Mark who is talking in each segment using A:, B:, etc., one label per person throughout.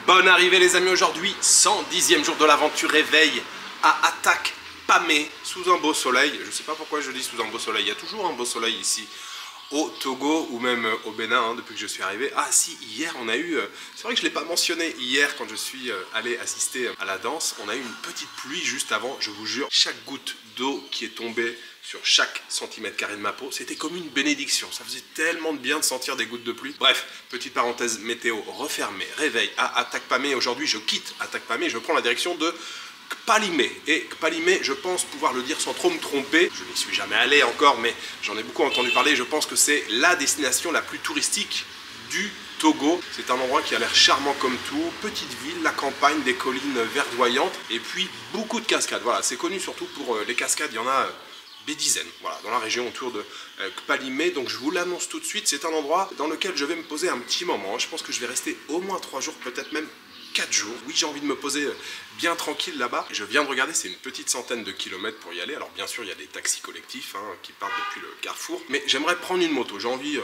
A: Bonne arrivée les amis, aujourd'hui 110e jour de l'aventure réveil à Atak Pamé sous un beau soleil. Je sais pas pourquoi je dis sous un beau soleil, il y a toujours un beau soleil ici au Togo ou même au Bénin hein, depuis que je suis arrivé. Ah si, hier on a eu, c'est vrai que je ne l'ai pas mentionné, hier quand je suis allé assister à la danse, on a eu une petite pluie juste avant, je vous jure, chaque goutte d'eau qui est tombée sur chaque centimètre carré de ma peau, c'était comme une bénédiction, ça faisait tellement de bien de sentir des gouttes de pluie. Bref, petite parenthèse météo refermée, réveil à Atak Pamé. Aujourd'hui je quitte Atak Pamé, je prends la direction de Kpalimé. Et Kpalimé, je pense pouvoir le dire sans trop me tromper, je n'y suis jamais allé encore, mais j'en ai beaucoup entendu parler, je pense que c'est la destination la plus touristique du Togo. C'est un endroit qui a l'air charmant comme tout, petite ville, la campagne, des collines verdoyantes, et puis beaucoup de cascades. Voilà, c'est connu surtout pour les cascades, il y en a des dizaines, voilà, dans la région autour de Kpalimé. Donc je vous l'annonce tout de suite, c'est un endroit dans lequel je vais me poser un petit moment. Je pense que je vais rester au moins 3 jours, peut-être même 4 jours. Oui, j'ai envie de me poser bien tranquille là-bas. Je viens de regarder, c'est une petite centaine de kilomètres pour y aller. Alors bien sûr, il y a des taxis collectifs hein, qui partent depuis le carrefour. Mais j'aimerais prendre une moto. J'ai envie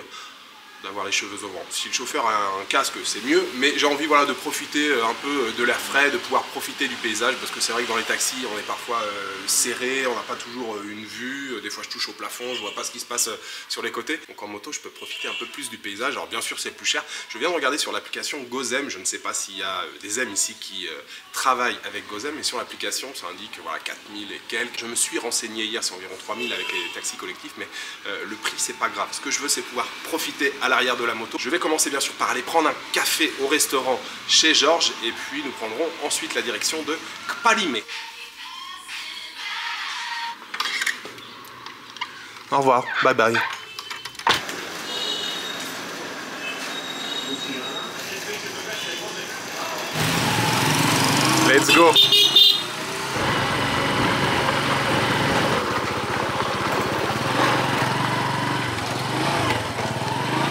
A: d'avoir les cheveux au vent. Si le chauffeur a un casque, c'est mieux. Mais j'ai envie voilà, de profiter un peu de l'air frais, de pouvoir profiter du paysage. Parce que c'est vrai que dans les taxis, on est parfois serré, on n'a pas toujours une vue. Des fois, je touche au plafond, je vois pas ce qui se passe sur les côtés. Donc en moto, je peux profiter un peu plus du paysage. Alors bien sûr, c'est plus cher. Je viens de regarder sur l'application GoZem. Je ne sais pas s'il y a des M ici qui travaillent avec GoZem. Mais sur l'application, ça indique voilà, 4000 et quelques. Je me suis renseigné hier, c'est environ 3000 avec les taxis collectifs. Mais le prix, c'est pas grave. Ce que je veux, c'est pouvoir profiter à l'arrière de la moto. Je vais commencer bien sûr par aller prendre un café au restaurant chez Georges et puis nous prendrons ensuite la direction de Kpalimé. Au revoir, bye bye. Let's go.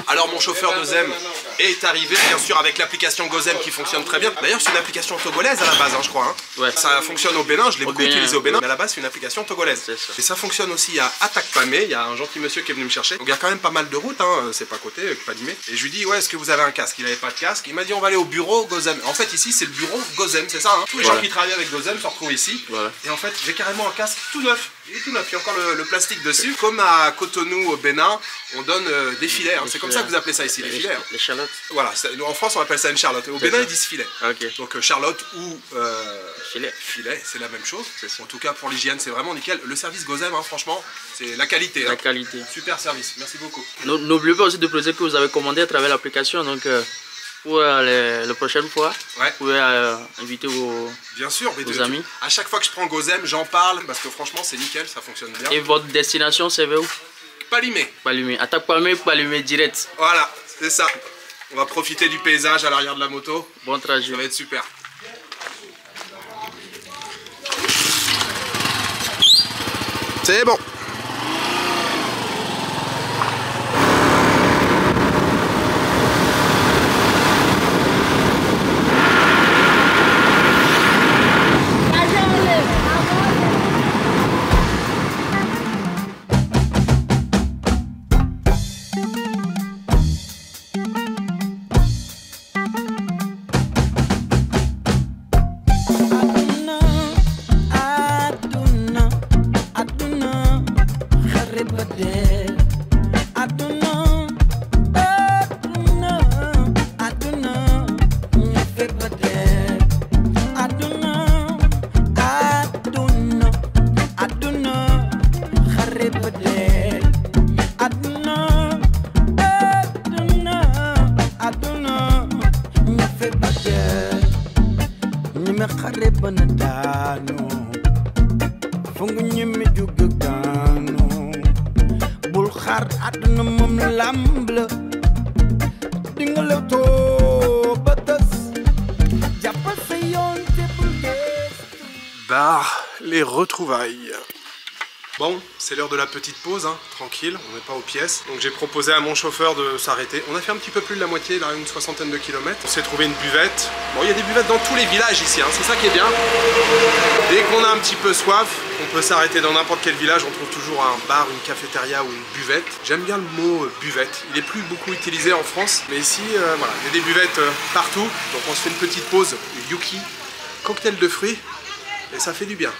A: Alors mon chauffeur de Zem est arrivé bien sûr avec l'application GoZem qui fonctionne très bien. D'ailleurs c'est une application togolaise à la base hein, je crois. Hein. Ouais. Ça fonctionne au Bénin, je l'ai beaucoup utilisé au Bénin, mais à la base c'est une application togolaise. Et ça fonctionne aussi à Atak Pamé, il y a un gentil monsieur qui est venu me chercher. Donc il y a quand même pas mal de routes, hein. C'est pas à côté, Kpalimé. Et je lui dis ouais est-ce que vous avez un casque? Il avait pas de casque, il m'a dit on va aller au bureau GoZem. En fait ici c'est le bureau GoZem, c'est ça hein. Tous les gens qui travaillent avec GoZem se retrouvent ici. Et en fait j'ai carrément un casque tout neuf. Il est tout neuf, il y a encore le plastique dessus. Comme à Cotonou au Bénin, on donne des filets. Hein. C'est comme ça que vous appelez ça ici, les filets. Hein.
B: Les charlottes.
A: Voilà, en France on appelle ça une charlotte. Au Bénin ils disent filet.
B: Okay.
A: Donc charlotte ou
B: filet,
A: c'est la même chose. En tout cas pour l'hygiène c'est vraiment nickel. Le service GoZem, hein, franchement, c'est la qualité.
B: La
A: hein.
B: qualité.
A: Super service, merci beaucoup.
B: N'oubliez pas aussi de préciser que vous avez commandé à travers l'application. Donc pour la prochaine fois, vous pouvez inviter vos amis.
A: À chaque fois que je prends GoZem, j'en parle parce que franchement c'est nickel, ça fonctionne bien.
B: Et votre destination c'est vers où?
A: Kpalimé.
B: Kpalimé. Atak Pamé, Kpalimé direct.
A: Voilà, c'est ça. On va profiter du paysage à l'arrière de la moto.
B: Bon trajet.
A: Ça va être super. C'est bon. Bar, les retrouvailles. Bon, c'est l'heure de la petite pause, hein, tranquille, on n'est pas aux pièces. Donc j'ai proposé à mon chauffeur de s'arrêter. On a fait un petit peu plus de la moitié, là, une 60aine de kilomètres. On s'est trouvé une buvette. Bon, il y a des buvettes dans tous les villages ici, hein, c'est ça qui est bien. Dès qu'on a un petit peu soif, on peut s'arrêter dans n'importe quel village. On trouve toujours un bar, une cafétéria ou une buvette. J'aime bien le mot buvette. Il est plus beaucoup utilisé en France. Mais ici, voilà, il y a des buvettes partout. Donc on se fait une petite pause. Yuki, cocktail de fruits. Et ça fait du bien.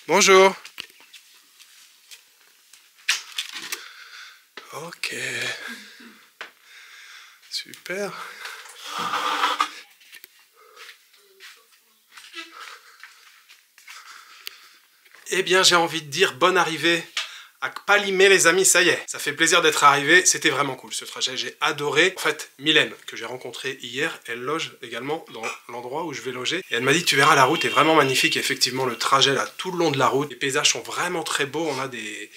A: Bonjour. Ok. Super. Eh bien, j'ai envie de dire bonne arrivée à Kpalimé, les amis, ça y est. Ça fait plaisir d'être arrivé, c'était vraiment cool ce trajet, j'ai adoré. En fait, Mylène, que j'ai rencontrée hier, elle loge également dans l'endroit où je vais loger. Et elle m'a dit, tu verras, la route est vraiment magnifique. Et effectivement, le trajet là, tout le long de la route, les paysages sont vraiment très beaux. On a des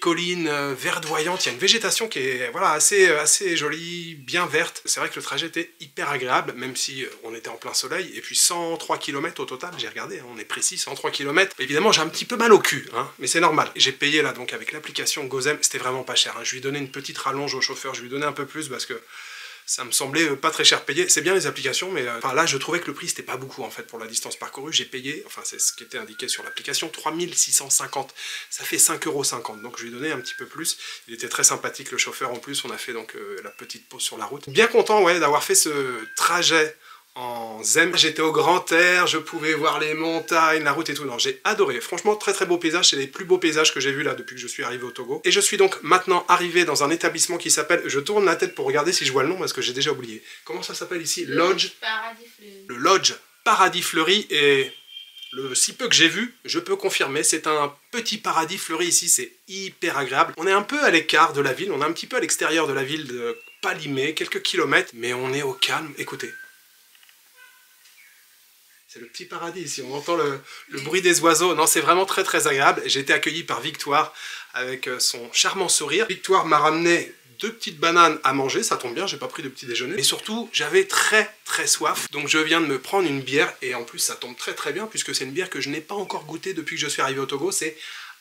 A: collines verdoyantes, il y a une végétation qui est voilà, assez jolie, bien verte. C'est vrai que le trajet était hyper agréable, même si on était en plein soleil. Et puis 103 km au total, j'ai regardé, hein, on est précis, 103 km. Évidemment, j'ai un petit peu mal au cul, hein, mais c'est normal. J'ai payé là donc avec l'application Gozem, c'était vraiment pas cher. Hein. Je lui ai donné une petite rallonge au chauffeur, je lui ai donné un peu plus parce que ça me semblait pas très cher payé. C'est bien les applications, mais là je trouvais que le prix c'était pas beaucoup en fait pour la distance parcourue. J'ai payé, enfin c'est ce qui était indiqué sur l'application, 3650. Ça fait 5,50 €. Donc je lui ai donné un petit peu plus. Il était très sympathique le chauffeur en plus. On a fait donc la petite pause sur la route. Bien content ouais d'avoir fait ce trajet en zen. J'étais au grand air, je pouvais voir les montagnes, la route et tout. Non, j'ai adoré. Franchement, très très beau paysage. C'est les plus beaux paysages que j'ai vus là depuis que je suis arrivé au Togo. Et je suis donc maintenant arrivé dans un établissement qui s'appelle... Je tourne la tête pour regarder si je vois le nom parce que j'ai déjà oublié. Comment ça s'appelle ici? Lodge Paradis Fleuri. Le Lodge Paradis Fleuri. Et le si peu que j'ai vu, je peux confirmer, c'est un petit paradis fleuri ici. C'est hyper agréable. On est un peu à l'écart de la ville. On est un petit peu à l'extérieur de la ville de Kpalimé, quelques kilomètres. Mais on est au calme. Écoutez. C'est le petit paradis ici, on entend le bruit des oiseaux. Non, c'est vraiment très très agréable. J'ai été accueilli par Victoire avec son charmant sourire. Victoire m'a ramené 2 petites bananes à manger, ça tombe bien, j'ai pas pris de petit déjeuner. Et surtout, j'avais très très soif. Donc je viens de me prendre une bière et en plus ça tombe très très bien puisque c'est une bière que je n'ai pas encore goûtée depuis que je suis arrivé au Togo. C'est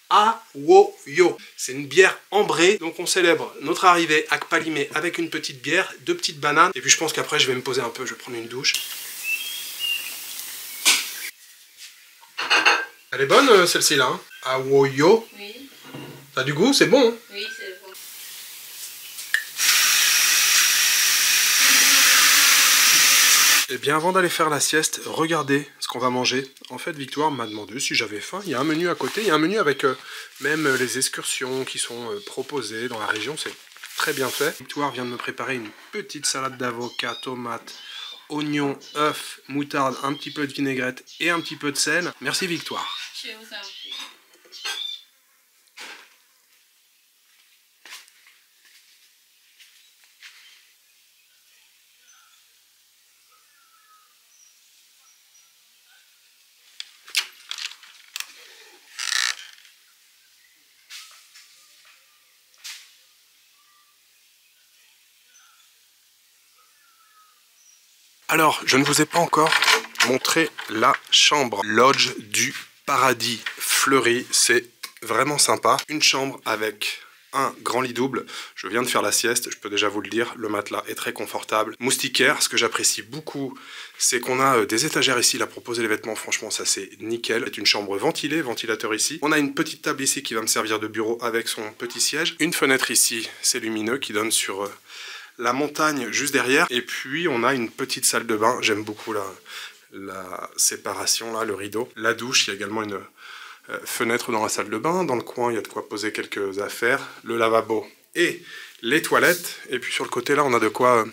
A: Awoyo. C'est une bière ambrée. Donc on célèbre notre arrivée à Kpalimé avec une petite bière, 2 petites bananes. Et puis je pense qu'après je vais me poser un peu, je vais prendre une douche. Elle est bonne celle-ci là, hein? Awoyo. Oui. T'as du goût, c'est bon. Hein? Oui, c'est bon. Et bien avant d'aller faire la sieste, regardez ce qu'on va manger. En fait, Victoire m'a demandé si j'avais faim. Il y a un menu à côté, il y a un menu avec même les excursions qui sont proposées dans la région. C'est très bien fait. Victoire vient de me préparer une petite salade d'avocat, tomates, oignons, œufs, moutarde, un petit peu de vinaigrette et un petit peu de sel. Merci Victoire. Je vous en prie. Alors, je ne vous ai pas encore montré la chambre. Lodge du Paradis Fleuri, c'est vraiment sympa. Une chambre avec un grand lit double. Je viens de faire la sieste, je peux déjà vous le dire. Le matelas est très confortable. Moustiquaire, ce que j'apprécie beaucoup, c'est qu'on a des étagères ici. Il a proposé les vêtements, franchement, ça c'est nickel. C'est une chambre ventilée, ventilateur ici. On a une petite table ici qui va me servir de bureau avec son petit siège. Une fenêtre ici, c'est lumineux, qui donne sur la montagne juste derrière. Et puis on a une petite salle de bain. J'aime beaucoup la séparation, là, le rideau. La douche, il y a également une fenêtre dans la salle de bain. Dans le coin, il y a de quoi poser quelques affaires. Le lavabo et les toilettes. Et puis sur le côté, là, on a de quoi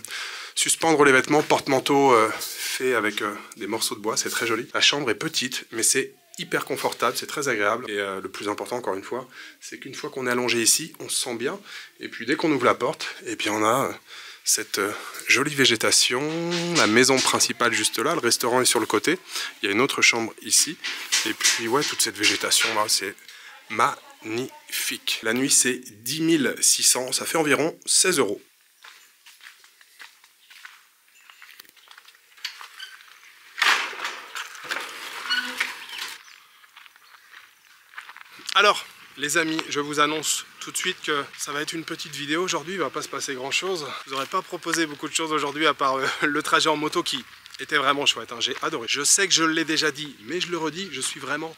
A: suspendre les vêtements. Porte-manteau fait avec des morceaux de bois. C'est très joli. La chambre est petite, mais c'est hyper confortable, c'est très agréable. Et le plus important, encore une fois, c'est qu'une fois qu'on est allongé ici, on se sent bien. Et puis dès qu'on ouvre la porte, et puis on a cette jolie végétation, la maison principale juste là, le restaurant est sur le côté. Il y a une autre chambre ici. Et puis ouais, toute cette végétation là, c'est magnifique. La nuit, c'est 10 600, ça fait environ 16 €. Alors, les amis, je vous annonce tout de suite que ça va être une petite vidéo aujourd'hui, il ne va pas se passer grand chose. Je vous aurais pas proposé beaucoup de choses aujourd'hui à part le trajet en moto qui était vraiment chouette, hein. J'ai adoré. Je sais que je l'ai déjà dit, mais je le redis, je suis vraiment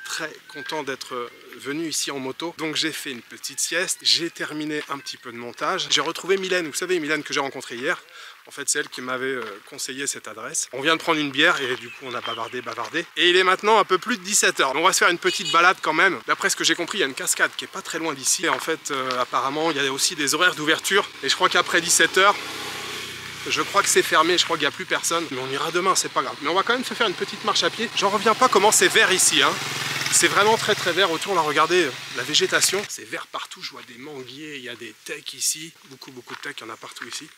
A: très content d'être venu ici en moto. Donc j'ai fait une petite sieste, j'ai terminé un petit peu de montage. J'ai retrouvé Mylène, vous savez Mylène que j'ai rencontrée hier. En fait, c'est elle qui m'avait conseillé cette adresse. On vient de prendre une bière et du coup, on a bavardé. Et il est maintenant un peu plus de 17 h. On va se faire une petite balade quand même. D'après ce que j'ai compris, il y a une cascade qui est pas très loin d'ici. Et en fait, apparemment, il y a aussi des horaires d'ouverture. Et je crois qu'après 17 h, je crois que c'est fermé. Je crois qu'il n'y a plus personne. Mais on ira demain, c'est pas grave. Mais on va quand même se faire une petite marche à pied. J'en reviens pas comment c'est vert ici, hein. C'est vraiment très vert autour. Là, regardez la végétation. C'est vert partout. Je vois des manguiers. Il y a des tecs ici. Beaucoup de tecs. Il y en a partout ici.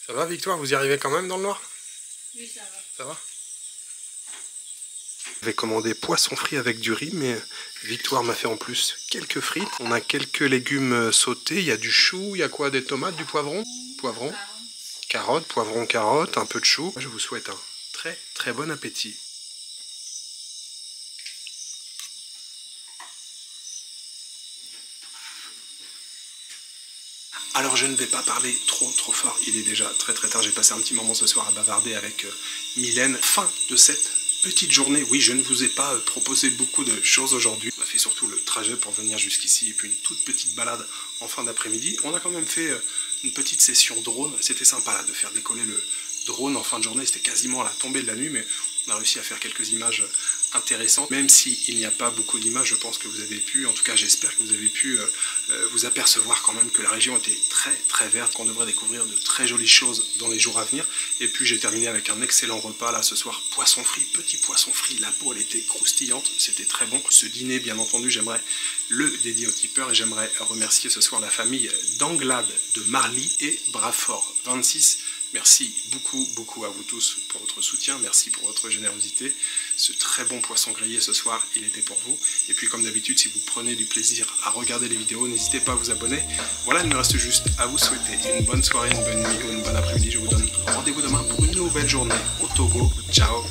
A: Ça va Victoire, vous y arrivez quand même dans le noir?
C: Oui, ça va.
A: Ça va? J'avais commandé poisson frit avec du riz, mais Victoire m'a fait en plus quelques frites. On a quelques légumes sautés, il y a du chou, il y a quoi? Des tomates, du poivron? Poivron. carottes, poivron, carottes, un peu de chou. Je vous souhaite un très bon appétit. Alors je ne vais pas parler trop fort, il est déjà très tard, j'ai passé un petit moment ce soir à bavarder avec Mylène. Fin de cette petite journée, oui je ne vous ai pas proposé beaucoup de choses aujourd'hui. On a fait surtout le trajet pour venir jusqu'ici et puis une toute petite balade en fin d'après-midi. On a quand même fait une petite session drone, c'était sympa là de faire décoller le drone en fin de journée, c'était quasiment à la tombée de la nuit mais on a réussi à faire quelques images intéressantes. Même s'il n'y a pas beaucoup d'images, je pense que vous avez pu, en tout cas j'espère que vous avez pu vous apercevoir quand même que la région était très verte, qu'on devrait découvrir de très jolies choses dans les jours à venir. Et puis j'ai terminé avec un excellent repas là ce soir, poisson frit, petit poisson frit, la peau elle était croustillante, c'était très bon. Ce dîner bien entendu j'aimerais le dédier aux tipeurs et j'aimerais remercier ce soir la famille d'Anglade de Marly et Brafort 26. Merci beaucoup à vous tous pour votre soutien, merci pour votre générosité. Ce très bon poisson grillé ce soir, il était pour vous. Et puis comme d'habitude, si vous prenez du plaisir à regarder les vidéos, n'hésitez pas à vous abonner. Voilà, il me reste juste à vous souhaiter une bonne soirée, une bonne nuit ou une bonne après-midi. Je vous donne rendez-vous demain pour une nouvelle journée au Togo. Ciao.